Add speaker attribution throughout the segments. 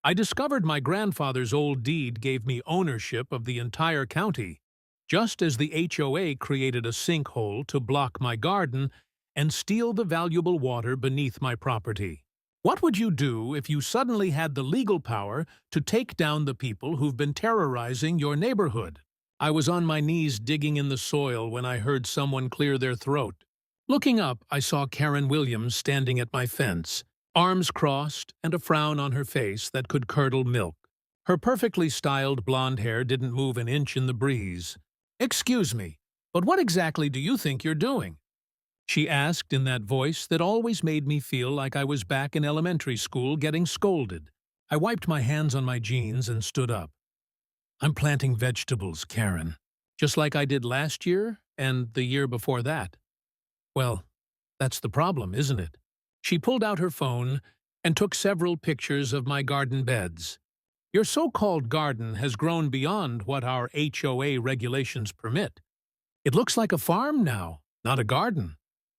Speaker 1: I discovered my grandfather's old deed gave me ownership of the entire county, just as the HOA created a sinkhole to block my garden and steal the valuable water beneath my property. What would you do if you suddenly had the legal power to take down the people who've been terrorizing your neighborhood? I was on my knees digging in the soil when I heard someone clear their throat. Looking up, I saw Karen Williams standing at my fence, arms crossed and a frown on her face that could curdle milk. Her perfectly styled blonde hair didn't move an inch in the breeze. "Excuse me, but what exactly do you think you're doing?" she asked in that voice that always made me feel like I was back in elementary school getting scolded. I wiped my hands on my jeans and stood up. "I'm planting vegetables, Karen, just like I did last year and the year before that." "Well, that's the problem, isn't it?" She pulled out her phone and took several pictures of my garden beds. "Your so-called garden has grown beyond what our HOA regulations permit. It looks like a farm now, not a garden."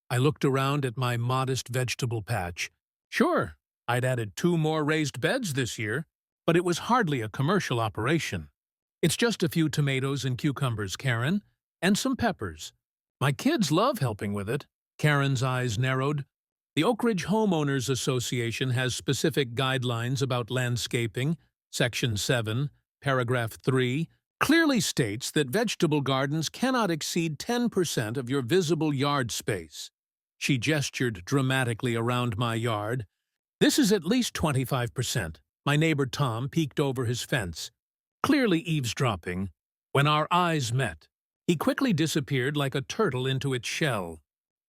Speaker 1: I looked around at my modest vegetable patch. Sure, I'd added 2 more raised beds this year, but it was hardly a commercial operation. "It's just a few tomatoes and cucumbers, Karen, and some peppers. My kids love helping with it." Karen's eyes narrowed. "The Oak Ridge Homeowners Association has specific guidelines about landscaping. Section 7, paragraph 3, clearly states that vegetable gardens cannot exceed 10% of your visible yard space." She gestured dramatically around my yard. "This is at least 25%. My neighbor Tom peeked over his fence, clearly eavesdropping. When our eyes met, he quickly disappeared like a turtle into its shell.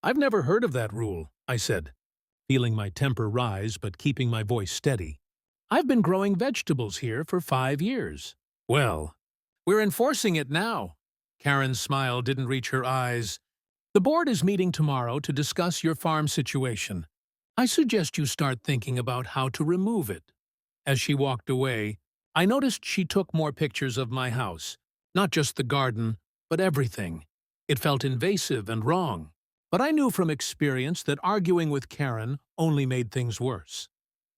Speaker 1: "I've never heard of that rule," I said, feeling my temper rise but keeping my voice steady. "I've been growing vegetables here for 5 years." "Well, we're enforcing it now." Karen's smile didn't reach her eyes. "The board is meeting tomorrow to discuss your farm situation. I suggest you start thinking about how to remove it." As she walked away, I noticed she took more pictures of my house, not just the garden, but everything. It felt invasive and wrong, but I knew from experience that arguing with Karen only made things worse.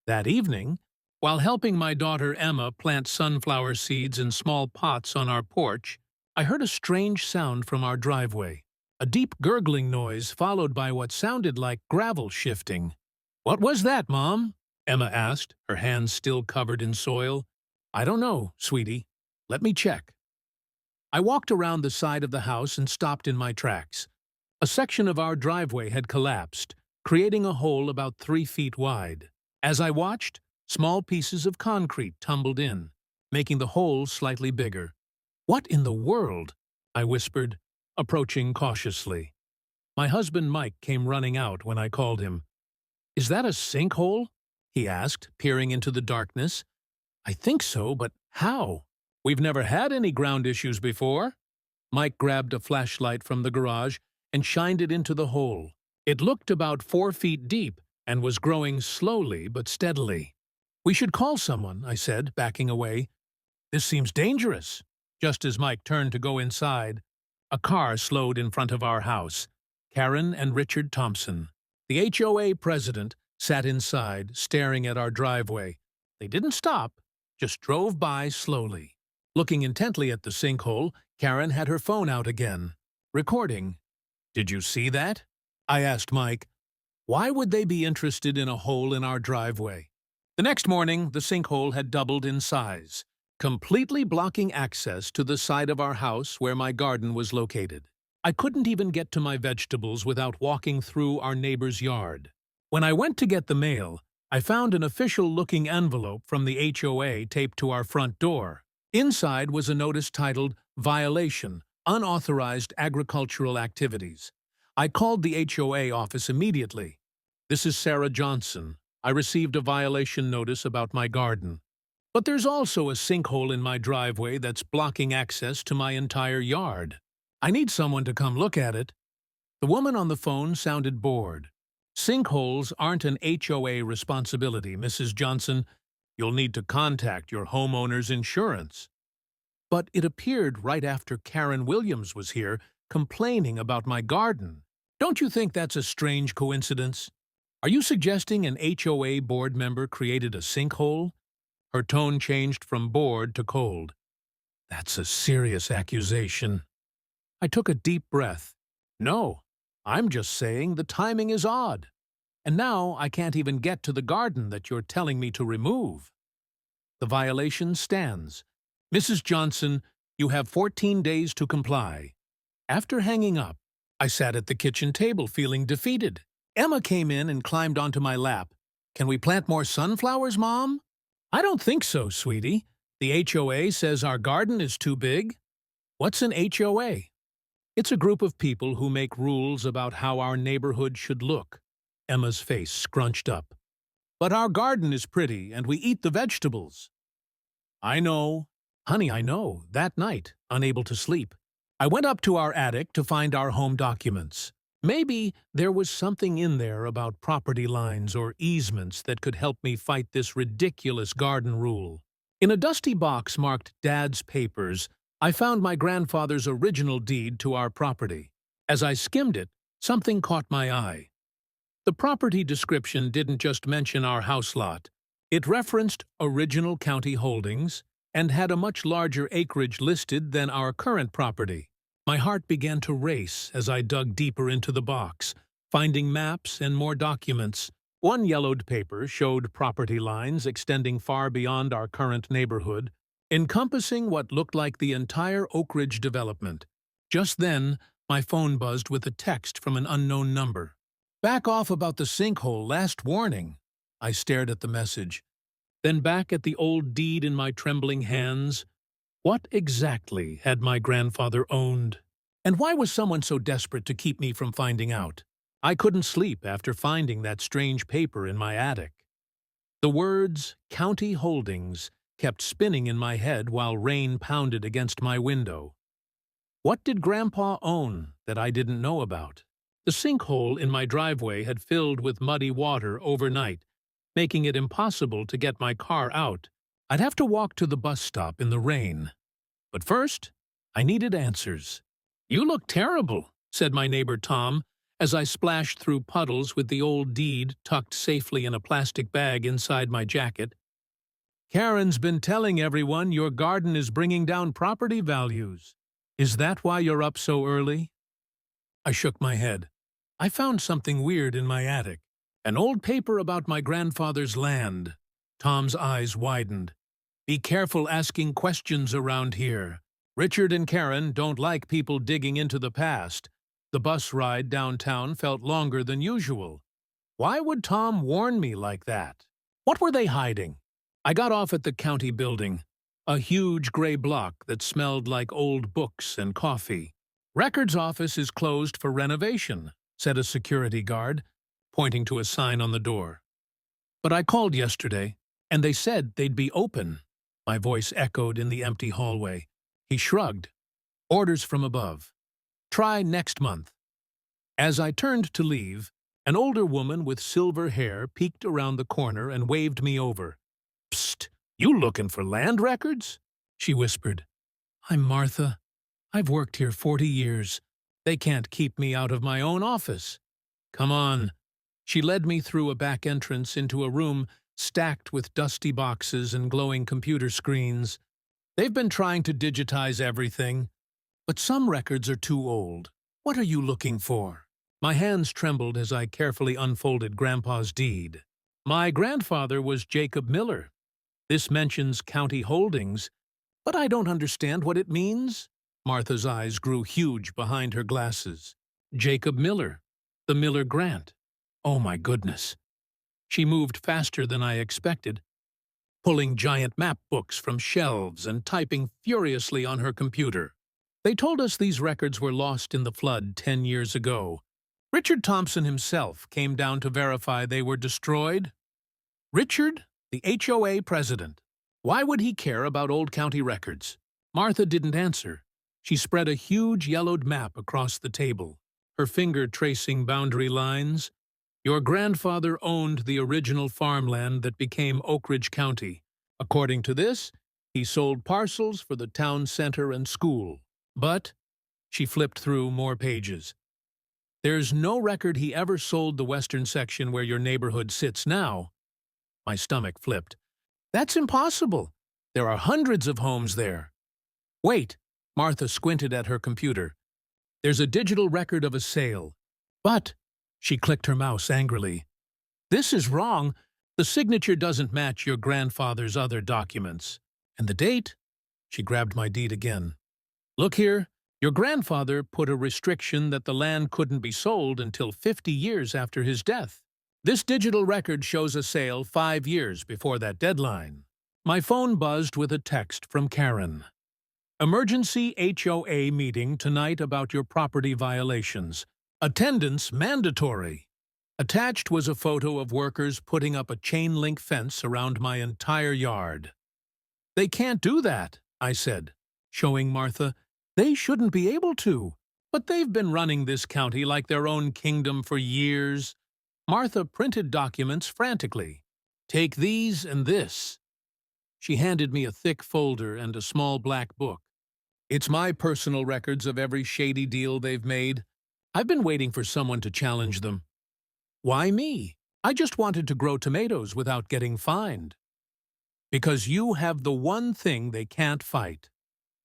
Speaker 1: That evening, while helping my daughter Emma plant sunflower seeds in small pots on our porch, I heard a strange sound from our driveway. A deep gurgling noise followed by what sounded like gravel shifting. "What was that, Mom?" Emma asked, her hands still covered in soil. "I don't know, sweetie. Let me check." I walked around the side of the house and stopped in my tracks. A section of our driveway had collapsed, creating a hole about 3 feet wide. As I watched, small pieces of concrete tumbled in, making the hole slightly bigger. "What in the world?" I whispered, approaching cautiously. My husband Mike came running out when I called him. "Is that a sinkhole?" he asked, peering into the darkness. "I think so, but how? We've never had any ground issues before." Mike grabbed a flashlight from the garage and shined it into the hole. It looked about 4 feet deep and was growing slowly but steadily. "We should call someone," I said, backing away. "This seems dangerous." Just as Mike turned to go inside, a car slowed in front of our house. Karen and Richard Thompson, the HOA president, sat inside, staring at our driveway. They didn't stop, just drove by slowly. Looking intently at the sinkhole, Karen had her phone out again, recording. "Did you see that?" I asked Mike. "Why would they be interested in a hole in our driveway?" The next morning, the sinkhole had doubled in size, completely blocking access to the side of our house where my garden was located. I couldn't even get to my vegetables without walking through our neighbor's yard. When I went to get the mail, I found an official-looking envelope from the HOA taped to our front door. Inside was a notice titled, "Violation, Unauthorized Agricultural Activities." I called the HOA office immediately. "This is Sarah Johnson. I received a violation notice about my garden. But there's also a sinkhole in my driveway that's blocking access to my entire yard. I need someone to come look at it." The woman on the phone sounded bored. "Sinkholes aren't an HOA responsibility, Mrs. Johnson. You'll need to contact your homeowner's insurance." But it appeared right after Karen Williams was here complaining about my garden. Don't you think that's a strange coincidence? Are you suggesting an HOA board member created a sinkhole? Her tone changed from bored to cold. That's a serious accusation. I took a deep breath. No, I'm just saying the timing is odd. And now I can't even get to the garden that you're telling me to remove. The violation stands. Mrs. Johnson, you have 14 days to comply. After hanging up, I sat at the kitchen table feeling defeated. Emma came in and climbed onto my lap. Can we plant more sunflowers, Mom? I don't think so, sweetie. The HOA says our garden is too big. What's an HOA? It's a group of people who make rules about how our neighborhood should look. Emma's face scrunched up. But our garden is pretty, and we eat the vegetables. I know. Honey, I know. That night, unable to sleep, I went up to our attic to find our home documents. Maybe there was something in there about property lines or easements that could help me fight this ridiculous garden rule. In a dusty box marked Dad's Papers, I found my grandfather's original deed to our property. As I skimmed it, something caught my eye. The property description didn't just mention our house lot. It referenced original county holdings and had a much larger acreage listed than our current property. My heart began to race as I dug deeper into the box, finding maps and more documents. One yellowed paper showed property lines extending far beyond our current neighborhood, encompassing what looked like the entire Oak Ridge development. Just then, my phone buzzed with a text from an unknown number. Back off about the sinkhole, last warning. I stared at the message, then back at the old deed in my trembling hands. What exactly had my grandfather owned? And why was someone so desperate to keep me from finding out? I couldn't sleep after finding that strange paper in my attic. The words, county holdings, kept spinning in my head while rain pounded against my window. What did Grandpa own that I didn't know about? The sinkhole in my driveway had filled with muddy water overnight, making it impossible to get my car out. I'd have to walk to the bus stop in the rain. But first, I needed answers. You look terrible, said my neighbor Tom, as I splashed through puddles with the old deed tucked safely in a plastic bag inside my jacket. Karen's been telling everyone your garden is bringing down property values. Is that why you're up so early? I shook my head. I found something weird in my attic. An old paper about my grandfather's land. Tom's eyes widened. Be careful asking questions around here. Richard and Karen don't like people digging into the past. The bus ride downtown felt longer than usual. Why would Tom warn me like that? What were they hiding? I got off at the county building, a huge gray block that smelled like old books and coffee. Records office is closed for renovation, said a security guard, pointing to a sign on the door. But I called yesterday, and they said they'd be open. My voice echoed in the empty hallway. He shrugged. Orders from above. Try next month. As I turned to leave, an older woman with silver hair peeked around the corner and waved me over. Psst, you looking for land records? She whispered. I'm Martha. I've worked here 40 years. They can't keep me out of my own office. Come on. She led me through a back entrance into a room stacked with dusty boxes and glowing computer screens. They've been trying to digitize everything, but some records are too old. What are you looking for? My hands trembled as I carefully unfolded Grandpa's deed. My grandfather was Jacob Miller. This mentions county holdings, but I don't understand what it means. Martha's eyes grew huge behind her glasses. Jacob Miller, the Miller Grant. Oh my goodness. She moved faster than I expected, pulling giant map books from shelves and typing furiously on her computer. They told us these records were lost in the flood 10 years ago. Richard Thompson himself came down to verify they were destroyed. Richard, the HOA president. Why would he care about old county records? Martha didn't answer. She spread a huge yellowed map across the table, her finger tracing boundary lines. Your grandfather owned the original farmland that became Oak Ridge County. According to this, he sold parcels for the town center and school. But, she flipped through more pages. There's no record he ever sold the western section where your neighborhood sits now. My stomach flipped. That's impossible. There are hundreds of homes there. Wait, Martha squinted at her computer. There's a digital record of a sale. But, she clicked her mouse angrily, this is wrong. The signature doesn't match your grandfather's other documents. And the date? She grabbed my deed again. Look here, your grandfather put a restriction that the land couldn't be sold until 50 years after his death. This digital record shows a sale 5 years before that deadline. My phone buzzed with a text from Karen. Emergency HOA meeting tonight about your property violations. Attendance mandatory. Attached was a photo of workers putting up a chain-link fence around my entire yard. They can't do that, I said, showing Martha. They shouldn't be able to, but they've been running this county like their own kingdom for years. Martha printed documents frantically. Take these and this. She handed me a thick folder and a small black book. It's my personal records of every shady deal they've made. I've been waiting for someone to challenge them. Why me? I just wanted to grow tomatoes without getting fined. Because you have the one thing they can't fight.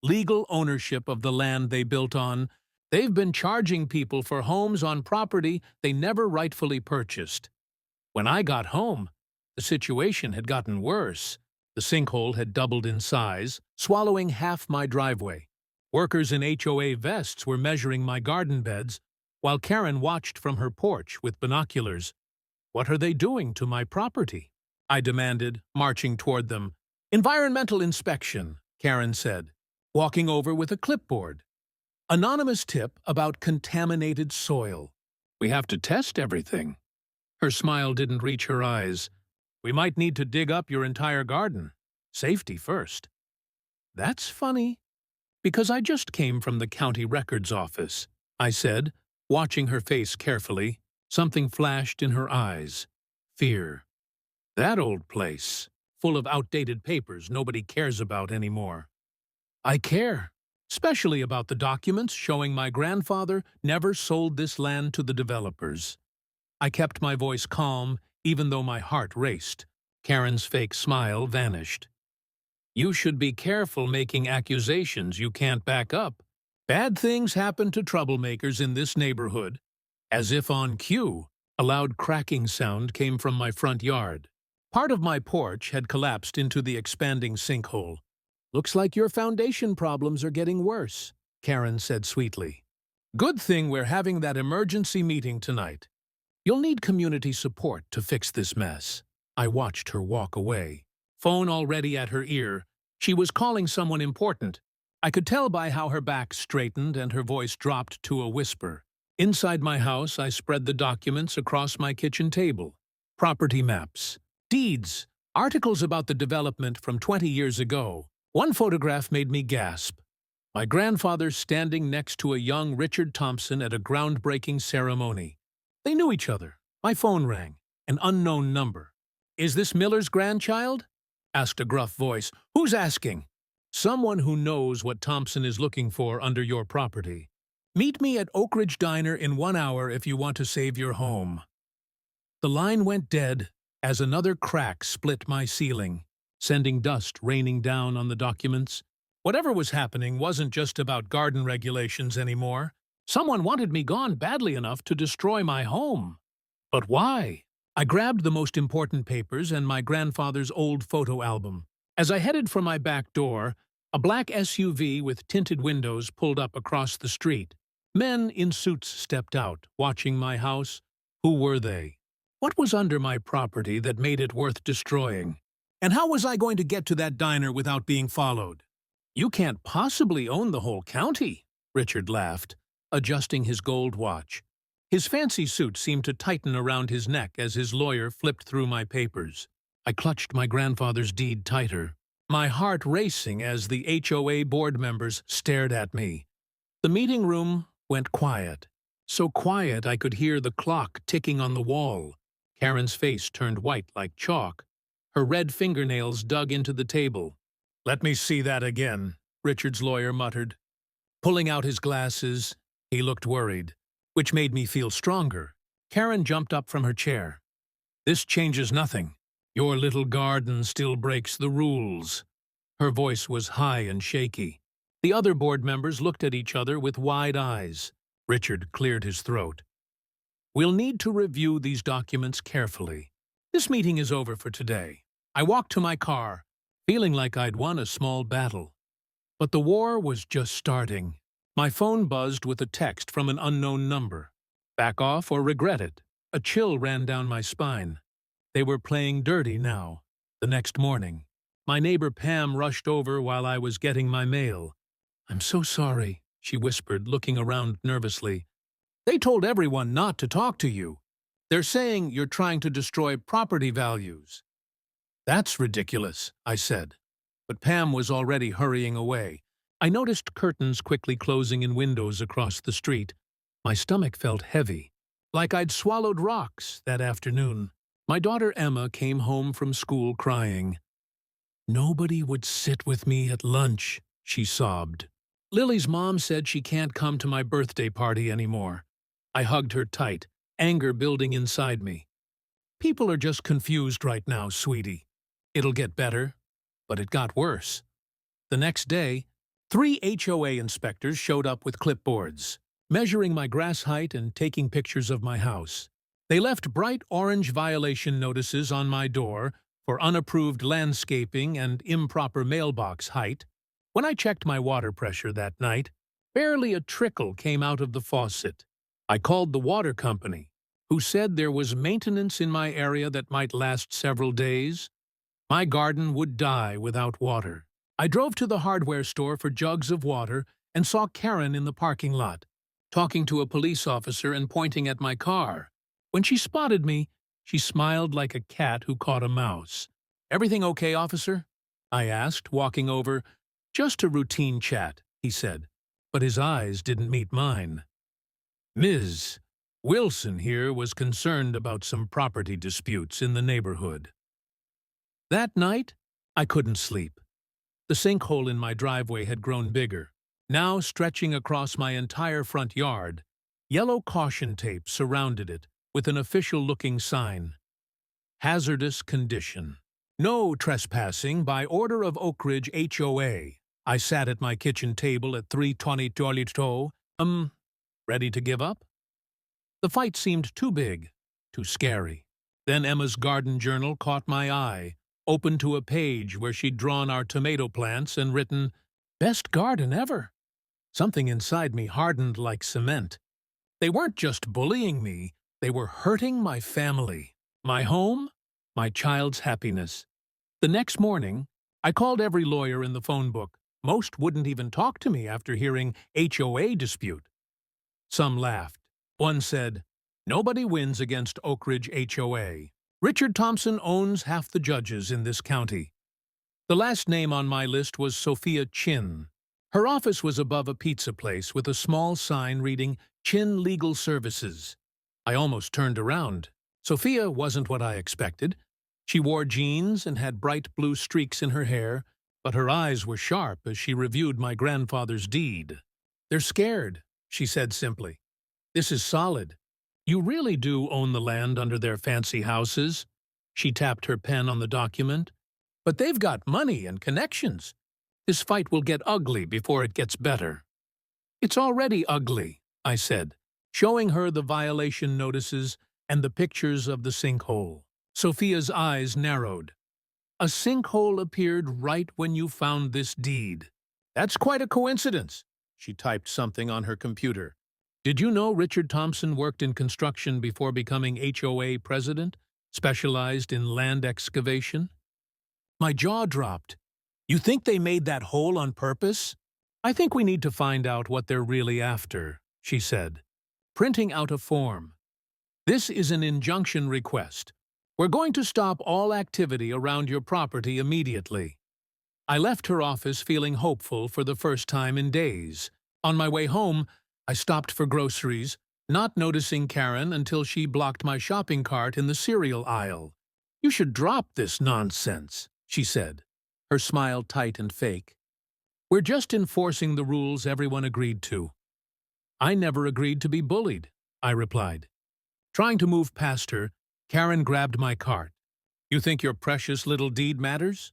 Speaker 1: Legal ownership of the land they built on. They've been charging people for homes on property they never rightfully purchased. When I got home, the situation had gotten worse. The sinkhole had doubled in size, swallowing half my driveway. Workers in HOA vests were measuring my garden beds, while Karen watched from her porch with binoculars. What are they doing to my property? I demanded, marching toward them. Environmental inspection, Karen said, walking over with a clipboard. Anonymous tip about contaminated soil. We have to test everything. Her smile didn't reach her eyes. We might need to dig up your entire garden. Safety first. That's funny, because I just came from the county records office, I said, watching her face carefully. Something flashed in her eyes. Fear. That old place, full of outdated papers nobody cares about anymore. I care, especially about the documents showing my grandfather never sold this land to the developers. I kept my voice calm, even though my heart raced. Karen's fake smile vanished. You should be careful making accusations you can't back up. Bad things happen to troublemakers in this neighborhood. As if on cue, a loud cracking sound came from my front yard. Part of my porch had collapsed into the expanding sinkhole. Looks like your foundation problems are getting worse, Karen said sweetly. Good thing we're having that emergency meeting tonight. You'll need community support to fix this mess. I watched her walk away. Phone already at her ear. She was calling someone important. I could tell by how her back straightened and her voice dropped to a whisper. Inside my house, I spread the documents across my kitchen table. Property maps, deeds, articles about the development from 20 years ago. One photograph made me gasp. My grandfather standing next to a young Richard Thompson at a groundbreaking ceremony. They knew each other. My phone rang. An unknown number. Is this Miller's grandchild? Asked a gruff voice. Who's asking? Someone who knows what Thompson is looking for under your property. Meet me at Oak Ridge Diner in 1 hour if you want to save your home. The line went dead as another crack split my ceiling, sending dust raining down on the documents. Whatever was happening wasn't just about garden regulations anymore. Someone wanted me gone badly enough to destroy my home. But why? I grabbed the most important papers and my grandfather's old photo album. As I headed for my back door, a black SUV with tinted windows pulled up across the street. Men in suits stepped out, watching my house. Who were they? What was under my property that made it worth destroying? And how was I going to get to that diner without being followed? You can't possibly own the whole county, Richard laughed, adjusting his gold watch. His fancy suit seemed to tighten around his neck as his lawyer flipped through my papers. I clutched my grandfather's deed tighter, my heart racing as the HOA board members stared at me. The meeting room went quiet, so quiet I could hear the clock ticking on the wall. Karen's face turned white like chalk. Her red fingernails dug into the table. Let me see that again, Richard's lawyer muttered. Pulling out his glasses, he looked worried, which made me feel stronger. Karen jumped up from her chair. This changes nothing. Your little garden still breaks the rules." Her voice was high and shaky. The other board members looked at each other with wide eyes. Richard cleared his throat. "We'll need to review these documents carefully. This meeting is over for today." I walked to my car, feeling like I'd won a small battle. But the war was just starting. My phone buzzed with a text from an unknown number. Back off or regret it. A chill ran down my spine. They were playing dirty now. The next morning, my neighbor Pam rushed over while I was getting my mail. "I'm so sorry," she whispered, looking around nervously. "They told everyone not to talk to you. They're saying you're trying to destroy property values." "That's ridiculous," I said. But Pam was already hurrying away. I noticed curtains quickly closing in windows across the street. My stomach felt heavy, like I'd swallowed rocks that afternoon. My daughter Emma came home from school crying. "Nobody would sit with me at lunch," she sobbed. "Lily's mom said she can't come to my birthday party anymore." I hugged her tight, anger building inside me. "People are just confused right now, sweetie. It'll get better." But it got worse. The next day, 3 HOA inspectors showed up with clipboards, measuring my grass height and taking pictures of my house. They left bright orange violation notices on my door for unapproved landscaping and improper mailbox height. When I checked my water pressure that night, barely a trickle came out of the faucet. I called the water company, who said there was maintenance in my area that might last several days. My garden would die without water. I drove to the hardware store for jugs of water and saw Karen in the parking lot, talking to a police officer and pointing at my car. When she spotted me, she smiled like a cat who caught a mouse. "Everything okay, officer?" I asked, walking over. "Just a routine chat," he said, but his eyes didn't meet mine. "Ms. Wilson here was concerned about some property disputes in the neighborhood." That night, I couldn't sleep. The sinkhole in my driveway had grown bigger, now stretching across my entire front yard. Yellow caution tape surrounded it, with an official-looking sign. "Hazardous condition. No trespassing by order of Oak Ridge HOA." I sat at my kitchen table at 320 Toilito, ready to give up? The fight seemed too big, too scary. Then Emma's garden journal caught my eye, open to a page where she'd drawn our tomato plants and written, "Best garden ever." Something inside me hardened like cement. They weren't just bullying me, they were hurting my family, my home, my child's happiness. The next morning, I called every lawyer in the phone book. Most wouldn't even talk to me after hearing HOA dispute. Some laughed. One said, "Nobody wins against Oak Ridge HOA. Richard Thompson owns half the judges in this county." The last name on my list was Sophia Chin. Her office was above a pizza place with a small sign reading Chin Legal Services. I almost turned around. Sophia wasn't what I expected. She wore jeans and had bright blue streaks in her hair, but her eyes were sharp as she reviewed my grandfather's deed. "They're scared," she said simply. "This is solid. You really do own the land under their fancy houses." She tapped her pen on the document. "But they've got money and connections. This fight will get ugly before it gets better." "It's already ugly," I said, showing her the violation notices and the pictures of the sinkhole. Sophia's eyes narrowed. "A sinkhole appeared right when you found this deed. That's quite a coincidence." She typed something on her computer. "Did you know Richard Thompson worked in construction before becoming HOA president, specialized in land excavation?" My jaw dropped. "You think they made that hole on purpose?" "I think we need to find out what they're really after," she said, printing out a form. "This is an injunction request. We're going to stop all activity around your property immediately." I left her office feeling hopeful for the first time in days. On my way home, I stopped for groceries, not noticing Karen until she blocked my shopping cart in the cereal aisle. "You should drop this nonsense," she said, her smile tight and fake. "We're just enforcing the rules everyone agreed to." "I never agreed to be bullied," I replied. Trying to move past her, Karen grabbed my cart. You think your precious little deed matters?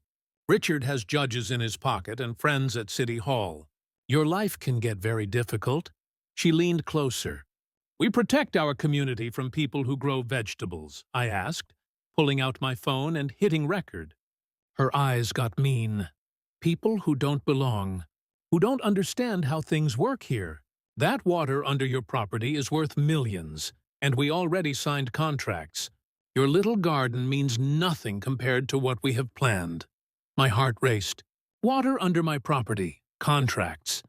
Speaker 1: Richard has judges in his pocket and friends at City Hall. Your life can get very difficult. She leaned closer. We protect our community from people who grow vegetables, I asked, pulling out my phone and hitting record. Her eyes got mean. People who don't belong, who don't understand how things work here. That water under your property is worth millions, and we already signed contracts. Your little garden means nothing compared to what we have planned. My heart raced. Water under my property. Contracts.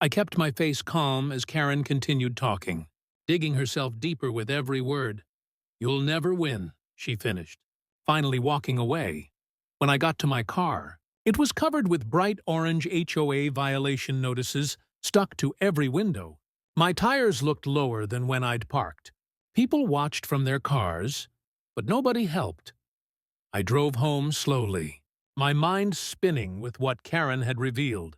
Speaker 1: I kept my face calm as Karen continued talking, digging herself deeper with every word. You'll never win, she finished, finally walking away. When I got to my car, it was covered with bright orange HOA violation notices stuck to every window. My tires looked lower than when I'd parked. People watched from their cars, but nobody helped. I drove home slowly, my mind spinning with what Karen had revealed.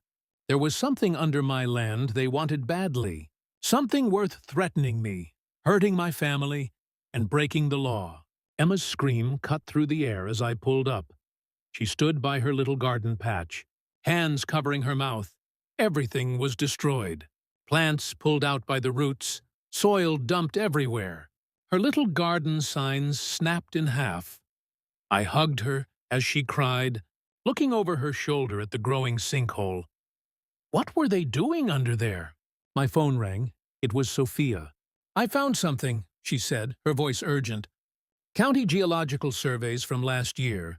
Speaker 1: There was something under my land they wanted badly, something worth threatening me, hurting my family, and breaking the law. Emma's scream cut through the air as I pulled up. She stood by her little garden patch, hands covering her mouth. Everything was destroyed. Plants pulled out by the roots, soil dumped everywhere. Her little garden signs snapped in half. I hugged her as she cried, looking over her shoulder at the growing sinkhole. What were they doing under there? My phone rang. It was Sophia. I found something, she said, her voice urgent. County geological surveys from last year.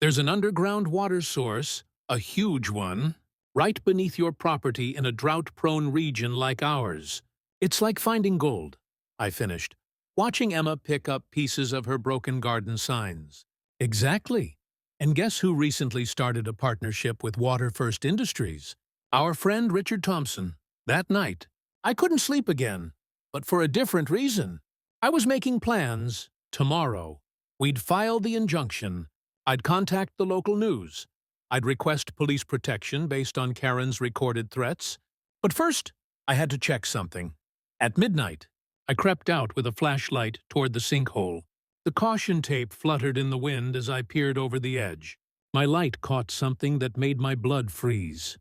Speaker 1: There's an underground water source, a huge one, right beneath your property in a drought-prone region like ours. It's like finding gold, I finished, watching Emma pick up pieces of her broken garden signs. Exactly. And guess who recently started a partnership with Water First Industries? Our friend Richard Thompson. That night, I couldn't sleep again, but for a different reason. I was making plans. Tomorrow, we'd file the injunction. I'd contact the local news. I'd request police protection based on Karen's recorded threats. But first, I had to check something. At midnight, I crept out with a flashlight toward the sinkhole. The caution tape fluttered in the wind as I peered over the edge. My light caught something that made my blood freeze.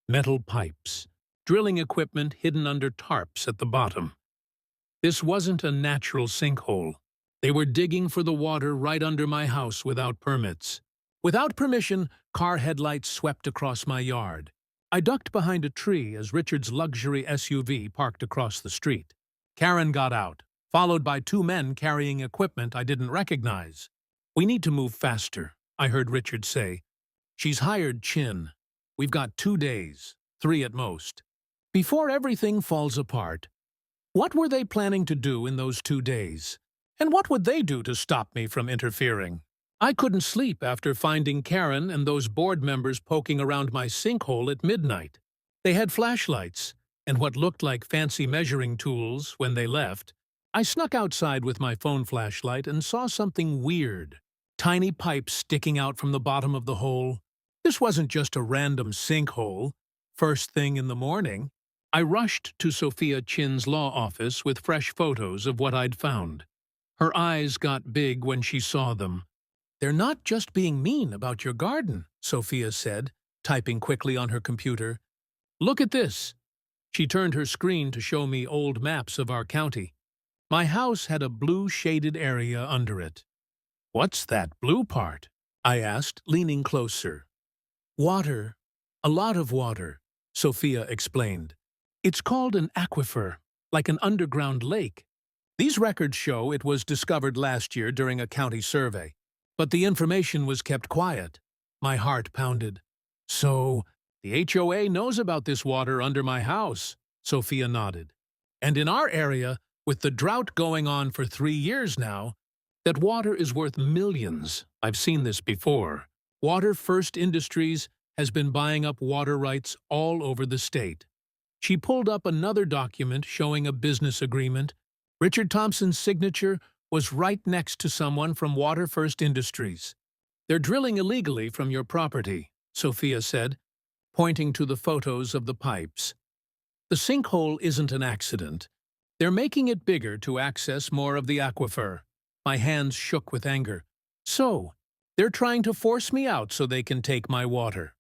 Speaker 1: Metal pipes, drilling equipment hidden under tarps at the bottom. This wasn't a natural sinkhole. They were digging for the water right under my house without permits. Without permission, car headlights swept across my yard. I ducked behind a tree as Richard's luxury SUV parked across the street. Karen got out, followed by two men carrying equipment I didn't recognize. We need to move faster, I heard Richard say. She's hired Chin. We've got 2 days, 3 at most. Before everything falls apart, what were they planning to do in those 2 days? And what would they do to stop me from interfering? I couldn't sleep after finding Karen and those board members poking around my sinkhole at midnight. They had flashlights and what looked like fancy measuring tools when they left. I snuck outside with my phone flashlight and saw something weird. Tiny pipes sticking out from the bottom of the hole. This wasn't just a random sinkhole. First thing in the morning, I rushed to Sophia Chin's law office with fresh photos of what I'd found. Her eyes got big when she saw them. They're not just being mean about your garden, Sophia said, typing quickly on her computer. Look at this. She turned her screen to show me old maps of our county. My house had a blue shaded area under it. What's that blue part? I asked, leaning closer. Water. A lot of water, Sophia explained. It's called an aquifer, like an underground lake. These records show it was discovered last year during a county survey, but the information was kept quiet. My heart pounded. So, the HOA knows about this water under my house, Sophia nodded. And in our area, with the drought going on for 3 years now, that water is worth millions. I've seen this before. Water First Industries has been buying up water rights all over the state. She pulled up another document showing a business agreement. Richard Thompson's signature was right next to someone from Water First Industries. They're drilling illegally from your property, Sophia said, pointing to the photos of the pipes. The sinkhole isn't an accident. They're making it bigger to access more of the aquifer. My hands shook with anger. So, They're trying to force me out so they can take my water."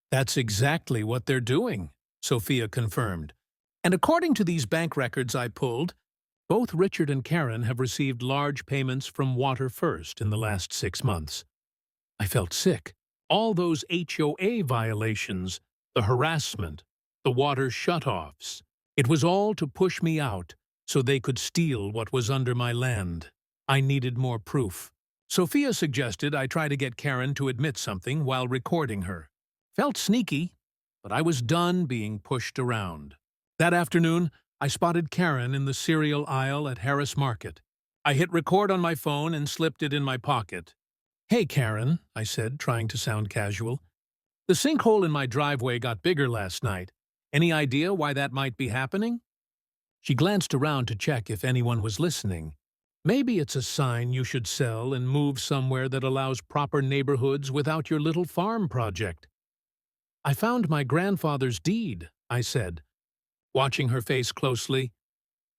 Speaker 1: "That's exactly what they're doing," Sophia confirmed. "And according to these bank records I pulled, both Richard and Karen have received large payments from Water First in the last 6 months." I felt sick. All those HOA violations, the harassment, the water shutoffs, it was all to push me out so they could steal what was under my land. I needed more proof. Sophia suggested I try to get Karen to admit something while recording her. Felt sneaky, but I was done being pushed around. That afternoon, I spotted Karen in the cereal aisle at Harris Market. I hit record on my phone and slipped it in my pocket. "Hey, Karen," I said, trying to sound casual. "The sinkhole in my driveway got bigger last night. Any idea why that might be happening?" She glanced around to check if anyone was listening. "Maybe it's a sign you should sell and move somewhere that allows proper neighborhoods without your little farm project." "I found my grandfather's deed," I said, watching her face closely.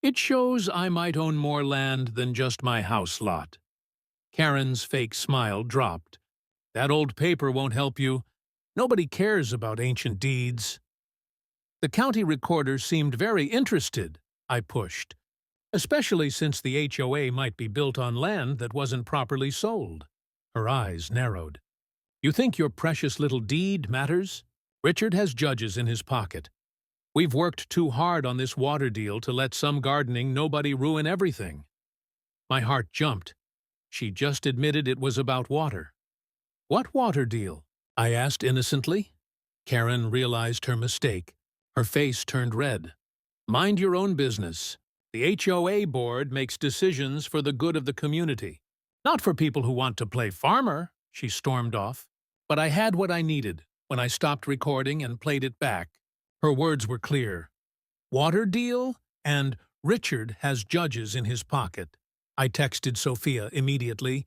Speaker 1: "It shows I might own more land than just my house lot." Karen's fake smile dropped. "That old paper won't help you. Nobody cares about ancient deeds." "The county recorder seemed very interested," I pushed, "especially since the HOA might be built on land that wasn't properly sold." Her eyes narrowed. "You think your precious little deed matters? Richard has judges in his pocket. We've worked too hard on this water deal to let some gardening nobody ruin everything." My heart jumped. She just admitted it was about water. "What water deal?" I asked innocently. Karen realized her mistake. Her face turned red. "Mind your own business. The HOA board makes decisions for the good of the community. Not for people who want to play farmer," she stormed off. But I had what I needed when I stopped recording and played it back. Her words were clear. "Water deal?" and "Richard has judges in his pocket." I texted Sophia immediately.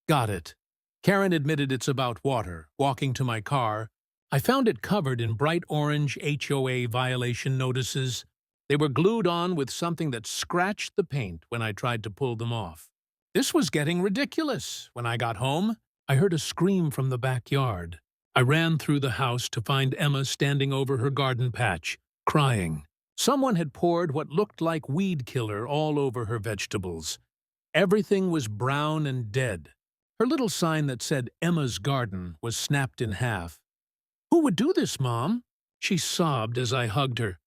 Speaker 1: "Got it." Karen admitted it's about water. Walking to my car, I found it covered in bright orange HOA violation notices. They were glued on with something that scratched the paint when I tried to pull them off. This was getting ridiculous. When I got home, I heard a scream from the backyard. I ran through the house to find Emma standing over her garden patch, crying. Someone had poured what looked like weed killer all over her vegetables. Everything was brown and dead. Her little sign that said Emma's Garden was snapped in half. "Who would do this, Mom?" She sobbed as I hugged her.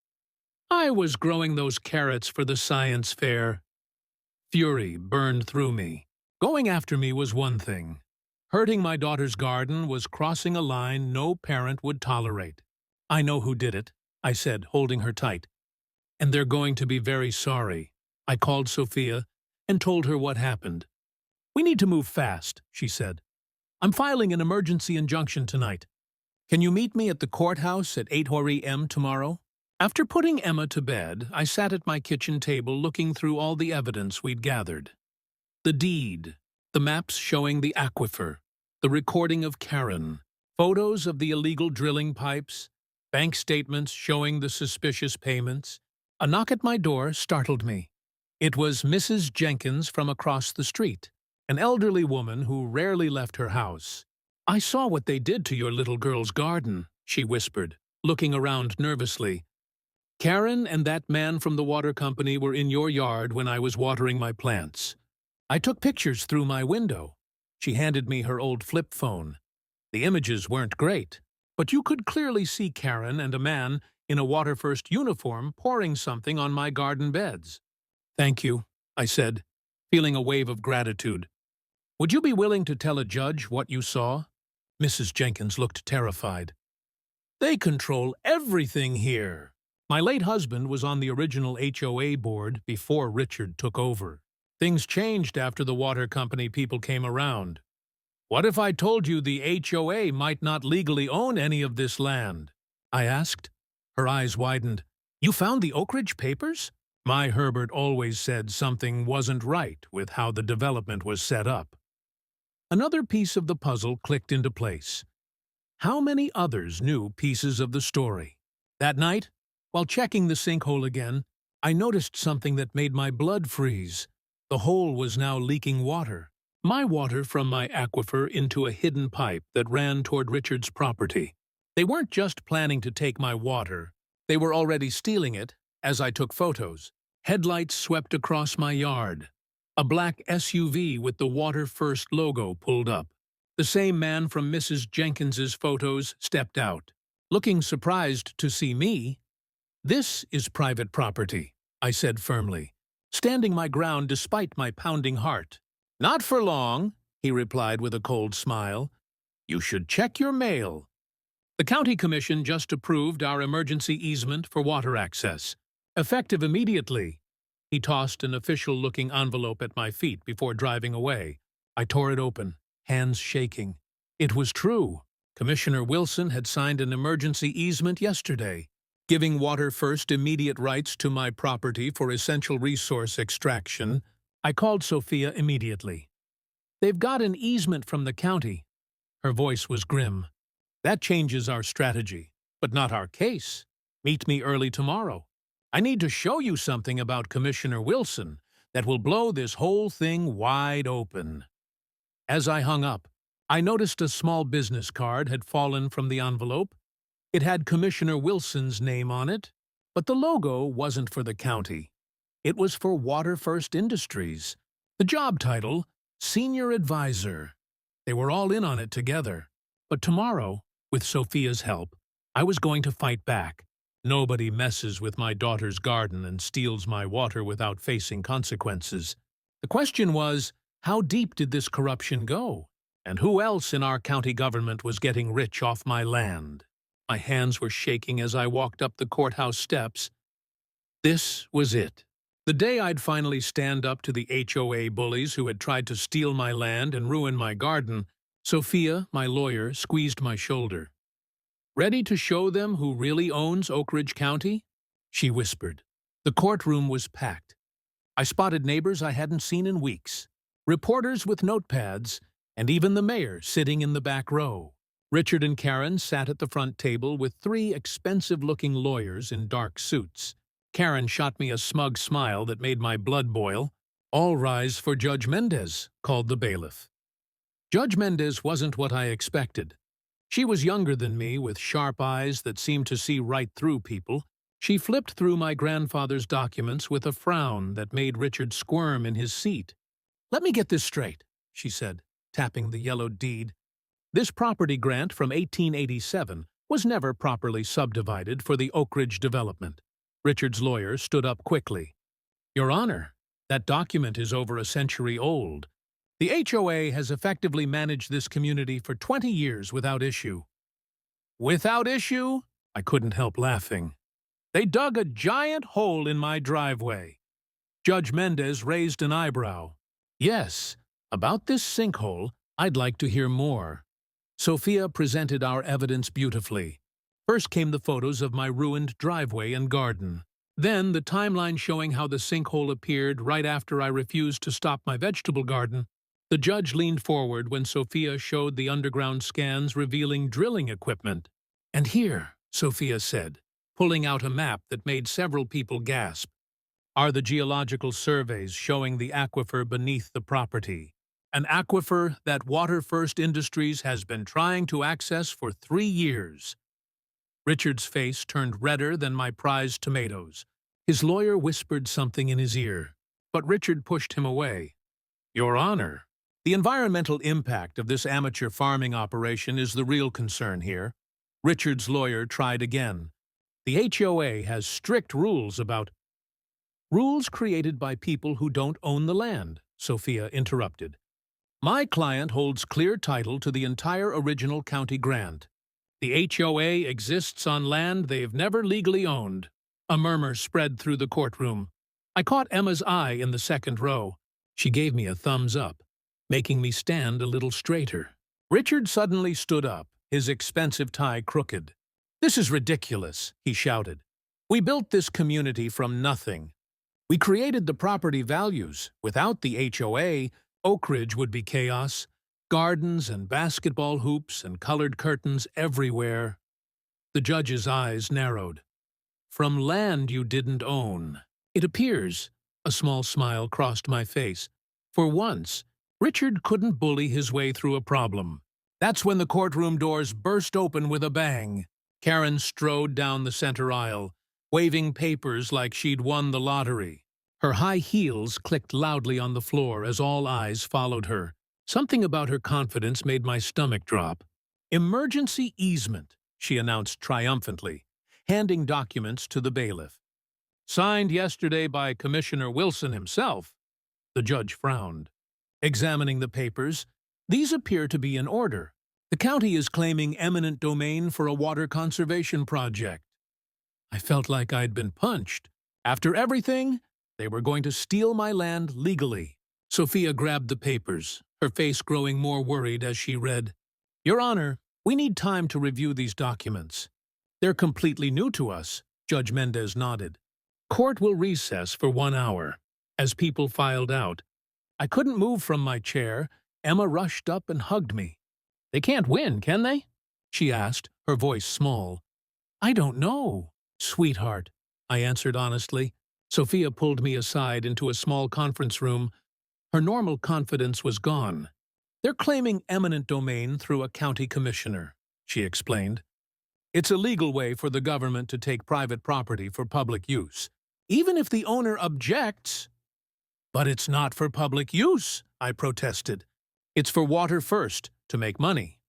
Speaker 1: "I was growing those carrots for the science fair." Fury burned through me. Going after me was one thing. Hurting my daughter's garden was crossing a line no parent would tolerate. "I know who did it," I said, holding her tight. "And they're going to be very sorry." I called Sophia and told her what happened. "We need to move fast," she said. "I'm filing an emergency injunction tonight. Can you meet me at the courthouse at 8:00 a.m. tomorrow?" After putting Emma to bed, I sat at my kitchen table looking through all the evidence we'd gathered. The deed, the maps showing the aquifer, the recording of Karen, photos of the illegal drilling pipes, bank statements showing the suspicious payments. A knock at my door startled me. It was Mrs. Jenkins from across the street, an elderly woman who rarely left her house. "I saw what they did to your little girl's garden," she whispered, looking around nervously. "Karen and that man from the water company were in your yard when I was watering my plants. I took pictures through my window." She handed me her old flip phone. The images weren't great, but you could clearly see Karen and a man in a Water First uniform pouring something on my garden beds. "Thank you," I said, feeling a wave of gratitude. "Would you be willing to tell a judge what you saw?" Mrs. Jenkins looked terrified. "They control everything here." My late husband was on the original HOA board before Richard took over. Things changed after the water company people came around. "What if I told you the HOA might not legally own any of this land?" I asked. Her eyes widened. "You found the Oak Ridge papers?" My Herbert always said something wasn't right with how the development was set up. Another piece of the puzzle clicked into place. How many others knew pieces of the story? That night, while checking the sinkhole again, I noticed something that made my blood freeze. The hole was now leaking water. my water from my aquifer into a hidden pipe that ran toward Richard's property. They weren't just planning to take my water. They were already stealing it as I took photos. Headlights swept across my yard. A black SUV with the Water First logo pulled up. The same man from Mrs. Jenkins's photos stepped out. Looking surprised to see me, "This is private property," I said firmly, standing my ground despite my pounding heart. "Not for long," he replied with a cold smile. "You should check your mail." The county commission just approved our emergency easement for water access, effective immediately. He tossed an official-looking envelope at my feet before driving away. I tore it open, hands shaking. It was true. Commissioner Wilson had signed an emergency easement yesterday, giving Water First immediate rights to my property for essential resource extraction. I called Sophia immediately. "They've got an easement from the county." Her voice was grim. "That changes our strategy, but not our case. Meet me early tomorrow. I need to show you something about Commissioner Wilson that will blow this whole thing wide open." As I hung up, I noticed a small business card had fallen from the envelope. It had Commissioner Wilson's name on it, but the logo wasn't for the county. It was for Water First Industries. The job title, Senior Advisor. They were all in on it together. But tomorrow, with Sophia's help, I was going to fight back. Nobody messes with my daughter's garden and steals my water without facing consequences. The question was, how deep did this corruption go? And who else in our county government was getting rich off my land? My hands were shaking as I walked up the courthouse steps. This was it. The day I'd finally stand up to the HOA bullies who had tried to steal my land and ruin my garden, Sophia, my lawyer, squeezed my shoulder. "Ready to show them who really owns Oak Ridge County?" she whispered. The courtroom was packed. I spotted neighbors I hadn't seen in weeks, reporters with notepads, and even the mayor sitting in the back row. Richard and Karen sat at the front table with three expensive-looking lawyers in dark suits. Karen shot me a smug smile that made my blood boil. "All rise for Judge Mendez," called the bailiff. Judge Mendez wasn't what I expected. She was younger than me, with sharp eyes that seemed to see right through people. She flipped through my grandfather's documents with a frown that made Richard squirm in his seat. "Let me get this straight," she said, tapping the yellowed deed. "This property grant from 1887 was never properly subdivided for the Oak Ridge development." Richard's lawyer stood up quickly. "Your Honor, that document is over a century old. The HOA has effectively managed this community for 20 years without issue." "Without issue?" I couldn't help laughing. "They dug a giant hole in my driveway." Judge Mendez raised an eyebrow. "Yes, about this sinkhole, I'd like to hear more." Sophia presented our evidence beautifully. First came the photos of my ruined driveway and garden. Then the timeline showing how the sinkhole appeared right after I refused to stop my vegetable garden. The judge leaned forward when Sophia showed the underground scans revealing drilling equipment. "And here," Sophia said, pulling out a map that made several people gasp, "are the geological surveys showing the aquifer beneath the property. An aquifer that Water First Industries has been trying to access for 3 years. Richard's face turned redder than my prized tomatoes. His lawyer whispered something in his ear, but Richard pushed him away. "Your Honor, the environmental impact of this amateur farming operation is the real concern here." Richard's lawyer tried again. "The HOA has strict rules about—" "Rules created by people who don't own the land," Sophia interrupted. "My client holds clear title to the entire original county grant. The HOA exists on land they've never legally owned." A murmur spread through the courtroom. I caught Emma's eye in the second row. She gave me a thumbs up, making me stand a little straighter. Richard suddenly stood up, his expensive tie crooked. "This is ridiculous," he shouted. "We built this community from nothing. We created the property values. Without the HOA, Oak Ridge would be chaos. Gardens and basketball hoops and colored curtains everywhere." The judge's eyes narrowed. "From land you didn't own. It appears," a small smile crossed my face, "for once, Richard couldn't bully his way through a problem. That's when the courtroom doors burst open with a bang. Karen strode down the center aisle, waving papers like she'd won the lottery. Her high heels clicked loudly on the floor as all eyes followed her. Something about her confidence made my stomach drop. "Emergency easement," she announced triumphantly, handing documents to the bailiff. "Signed yesterday by Commissioner Wilson himself." The judge frowned. Examining the papers, these appear to be in order. The county is claiming eminent domain for a water conservation project. I felt like I'd been punched. After everything, they were going to steal my land legally. Sophia grabbed the papers, her face growing more worried as she read, "Your Honor, we need time to review these documents. They're completely new to us." Judge Mendez nodded. "Court will recess for 1 hour." As people filed out, I couldn't move from my chair. Emma rushed up and hugged me. "They can't win, can they?" she asked, her voice small. "I don't know, sweetheart," I answered honestly. Sophia pulled me aside into a small conference room. Her normal confidence was gone. "They're claiming eminent domain through a county commissioner," she explained. "It's a legal way for the government to take private property for public use, even if the owner objects." "But it's not for public use," I protested. "It's for water first, to make money."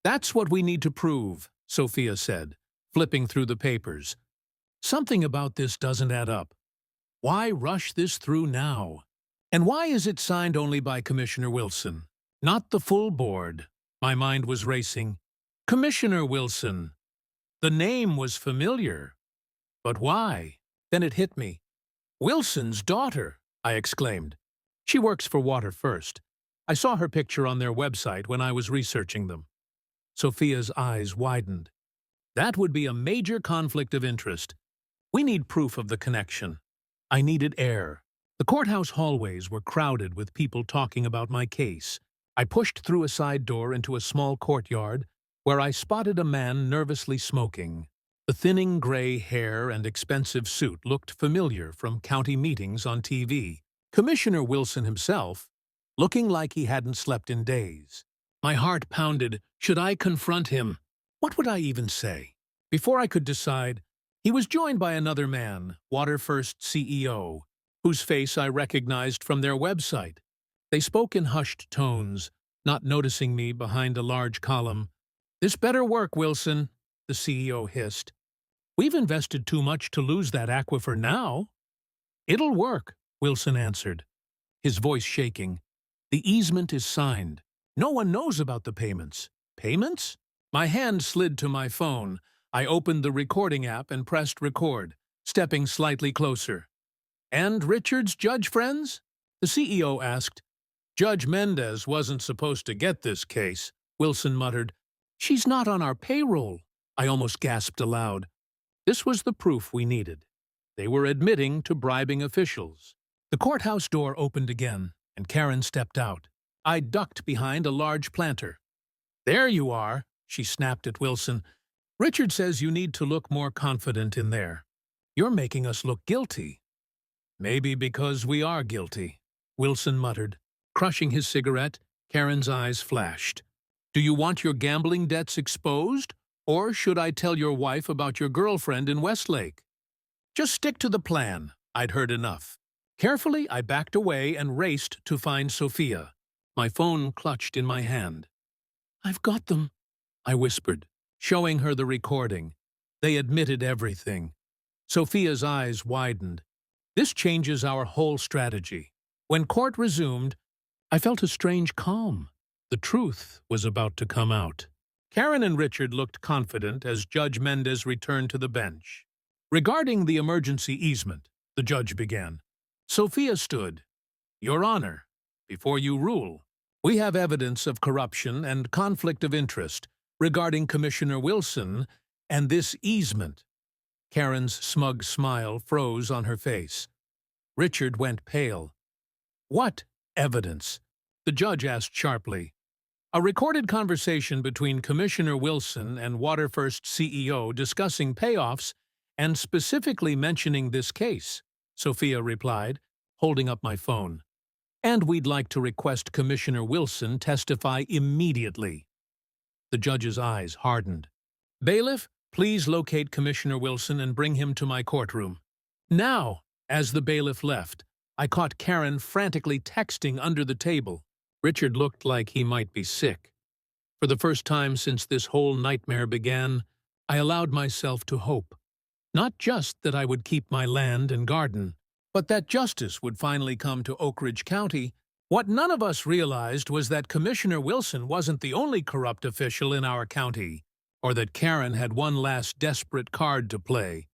Speaker 1: "That's what we need to prove," Sophia said, flipping through the papers. "Something about this doesn't add up. Why rush this through now? And why is it signed only by Commissioner Wilson, not the full board?" My mind was racing. Commissioner Wilson. The name was familiar. But why? Then it hit me. "Wilson's daughter," I exclaimed. "She works for Water First. I saw her picture on their website when I was researching them." Sophia's eyes widened. "That would be a major conflict of interest. We need proof of the connection." I needed air. The courthouse hallways were crowded with people talking about my case. I pushed through a side door into a small courtyard where I spotted a man nervously smoking. The thinning gray hair and expensive suit looked familiar from county meetings on TV. Commissioner Wilson himself, looking like he hadn't slept in days. My heart pounded. Should I confront him? What would I even say? Before I could decide, he was joined by another man, Water First CEO, whose face I recognized from their website. They spoke in hushed tones, not noticing me behind a large column. "This better work, Wilson," the CEO hissed. "We've invested too much to lose that aquifer now." "It'll work," Wilson answered, his voice shaking. "The easement is signed. No one knows about the payments." "Payments?" My hand slid to my phone. I opened the recording app and pressed record, stepping slightly closer. "And Richard's judge friends?" the CEO asked. "Judge Mendez wasn't supposed to get this case," Wilson muttered. "She's not on our payroll," I almost gasped aloud. This was the proof we needed. They were admitting to bribing officials. The courthouse door opened again, and Karen stepped out. I ducked behind a large planter. "There you are," she snapped at Wilson. "Richard says you need to look more confident in there. You're making us look guilty." "Maybe because we are guilty," Wilson muttered. Crushing his cigarette, Karen's eyes flashed. "Do you want your gambling debts exposed? Or should I tell your wife about your girlfriend in Westlake?" "Just stick to the plan." I'd heard enough. Carefully, I backed away and raced to find Sophia. My phone clutched in my hand. "I've got them," I whispered, showing her the recording. They admitted everything. Sophia's eyes widened. "This changes our whole strategy." When court resumed, I felt a strange calm. The truth was about to come out. Karen and Richard looked confident as Judge Mendez returned to the bench. "Regarding the emergency easement," the judge began. Sophia stood. "Your Honor, before you rule, we have evidence of corruption and conflict of interest regarding Commissioner Wilson and this easement." Karen's smug smile froze on her face. Richard went pale. "What evidence?" the judge asked sharply. "A recorded conversation between Commissioner Wilson and Water First CEO discussing payoffs and specifically mentioning this case," Sophia replied, holding up my phone. and we'd like to request Commissioner Wilson testify immediately." The judge's eyes hardened. "Bailiff, please locate Commissioner Wilson and bring him to my courtroom." Now, as the bailiff left, I caught Karen frantically texting under the table. Richard looked like he might be sick. For the first time since this whole nightmare began, I allowed myself to hope. Not just that I would keep my land and garden, but that justice would finally come to Oak Ridge County. What none of us realized was that Commissioner Wilson wasn't the only corrupt official in our county, or that Karen had one last desperate card to play.